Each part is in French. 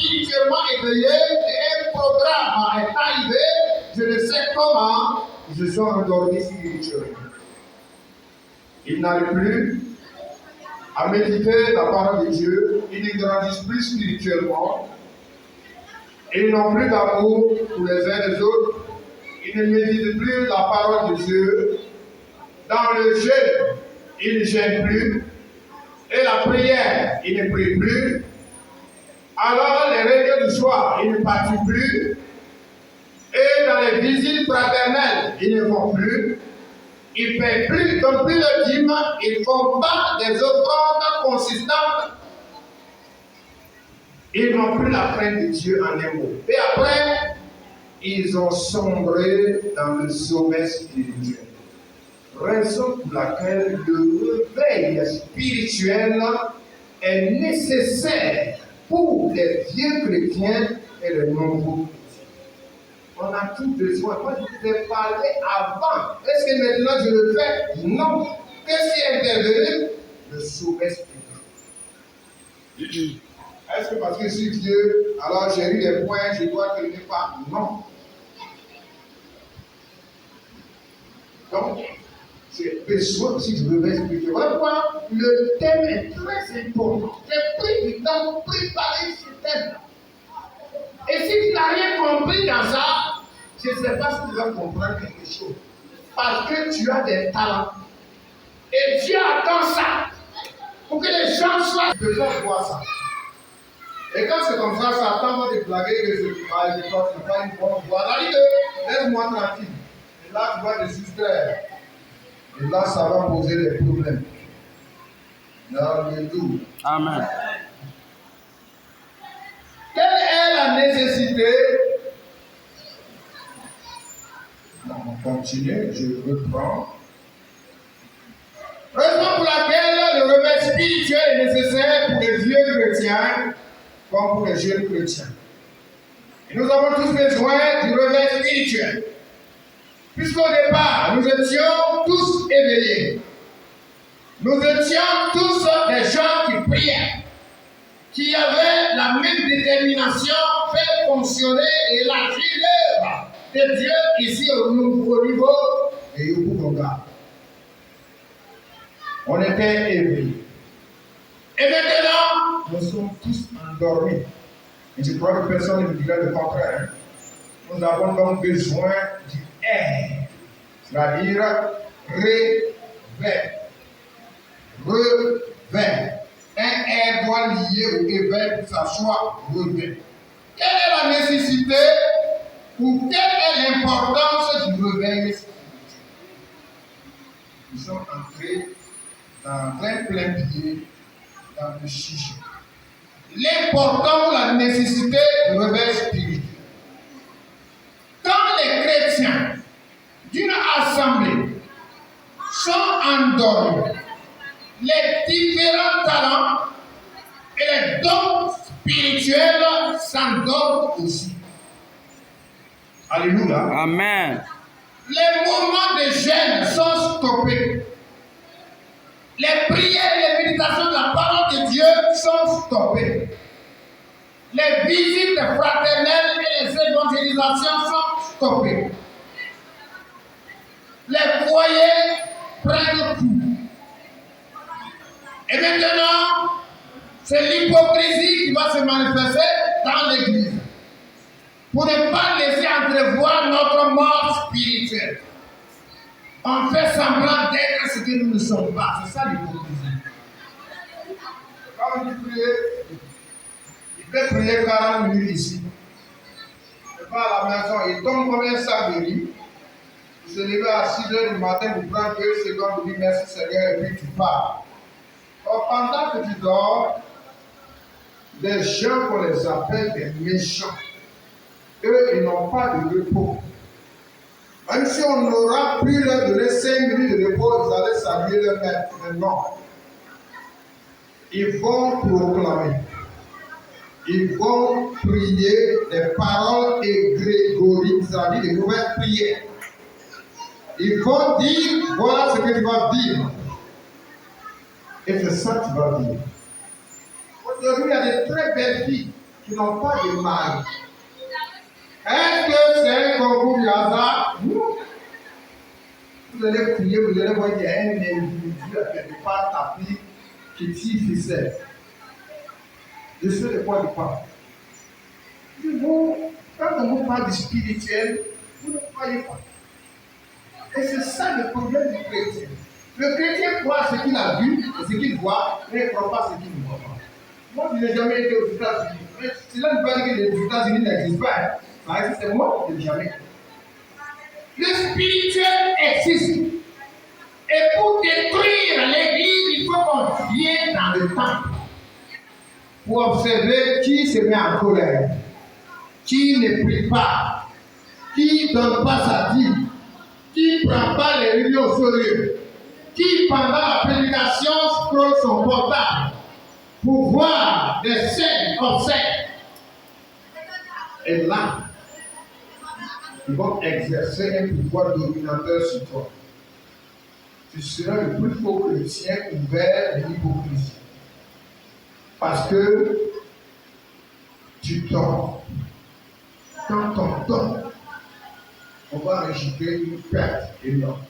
spirituellement éveillé et un programme est arrivé, je ne sais comment, je suis endormi spirituellement. Ils n'arrivent plus à méditer la parole de Dieu, ils ne grandissent plus spirituellement, et ils n'ont plus d'amour pour les uns les autres, ils ne méditent plus la parole de Dieu. Dans le jeûne, ils ne jeûnent plus, et la prière, ils ne prient plus. Alors les réunions du soir, ils ne participent plus, et dans les visites fraternelles, ils ne vont plus. Ils ne paient plus, ils ne donnent plus le dîme, ils ne font pas des offrandes consistantes. Ils n'ont plus la crainte de Dieu en un mot. Et après, ils ont sombré dans le sommeil spirituel. Raison pour laquelle le réveil spirituel est nécessaire pour les vieux chrétiens et les nouveaux chrétiens. On a tout besoin. Moi, je vous ai parlé avant. Est-ce que maintenant je le fais? Non. Qu'est-ce qui est intervenu? Le sommeil spirituel. Est-ce que parce que je suis vieux, alors j'ai eu des points, je dois tenir pas? Non. Donc, j'ai besoin aussi du réveil spirituel. Voilà pourquoi le thème est très important. J'ai pris du temps pour préparer ce thème. Et si tu n'as rien compris dans ça, je ne sais pas si tu vas comprendre quelque chose. Parce que tu as des talents. Et Dieu attend ça. Pour que les gens soient besoin de voir ça. Et quand c'est comme ça, Satan va te blaguer que c'est pas une bonne voie. Laisse-moi tranquille. Et là, tu vas te soustraire. Et là, ça va poser des problèmes. Alléluia. Amen. Quelle est la nécessité? On continue, je reprends. Raison pour laquelle le réveil spirituel est nécessaire pour les vieux chrétiens comme pour les jeunes chrétiens. Et nous avons tous besoin du réveil spirituel. Puisqu'au départ, nous étions tous éveillés. Nous étions tous des gens qui priaient, qui avaient la même détermination, faire fonctionner et élargir l'œuvre de Dieu ici au niveau de Yopougonga. On était éveillés. Et maintenant, nous sommes tous endormis. Et je crois que personne ne me dirait le contraire. Nous avons donc besoin du air, c'est-à-dire réveil. Réveil. Un air doit lier au éveil pour que ça soit réveil. Quelle est la nécessité ou quelle est l'importance du réveil spirituel? Nous sommes entrés dans un plein pied dans le sujet. L'importance ou la nécessité du réveil spirituel. Quand les chrétiens d'une assemblée sont endormis, les différents talents et les dons spirituels s'endorment aussi. Alléluia. Amen. Les moments de jeûne sont stoppés. Les prières et les méditations de la parole de Dieu sont stoppées. Les visites fraternelles et les évangélisations sont stoppées. Les foyers prennent coup. Et maintenant, c'est l'hypocrisie qui va se manifester dans l'église. Pour ne pas laisser entrevoir notre mort spirituelle. On fait semblant d'être ce que nous ne sommes pas. C'est ça l'hypocrisie. Quand on dit prier, il peut prier 40 minutes ici. Il va à la maison, il tombe comme un sac de riz. Il se lève à 6 h du matin pour prendre 2 secondes pour dire merci Seigneur et puis tu pars. Or, pendant que tu dors, des gens qu'on les appelle des méchants, eux, ils n'ont pas de repos. Même si on n'aura plus leur donner 5 minutes de repos, ils allaient saluer leur maître. Mais non. Ils vont proclamer. Ils vont prier des paroles égrégoriques, c'est-à-dire des nouvelles prières. Ils vont dire, voilà ce que tu vas dire. Et c'est ça que tu vas dire. Aujourd'hui, il y a de très belles filles qui n'ont pas de mari. Est-ce que c'est un concours du hasard? Vous allez prier, vous allez voir qu'il y a un individu à quelque part tapis qui tire ficelle. Je sais de quoi il parle. Quand on vous parle du spirituel, vous ne croyez pas. Et c'est ça le problème du chrétien. Le chrétien croit ce qu'il a vu, ce qu'il voit, mais il ne croit pas ce qu'il ne voit pas. Moi, je n'ai jamais été aux États-Unis. Cela ne veut pas dire que les États-Unis n'existent pas. Ça existe, moi, je n'ai jamais été. Le spirituel existe. Et pour détruire l'église, il faut qu'on vienne dans le temple pour observer qui se met en colère, qui ne prie pas, qui ne donne pas sa dîme, qui ne prend pas les réunions au sérieux, qui pendant la prédication scrolle son portable pour voir des scènes obscènes. Et là, ils vont exercer un pouvoir dominateur sur toi. Tu seras le plus faux chrétien ouvert de l'hypocrisie. Parce que tu dors. Quand on dort, on va enregistrer une perte énorme.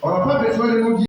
On n'a pas besoin de nous dire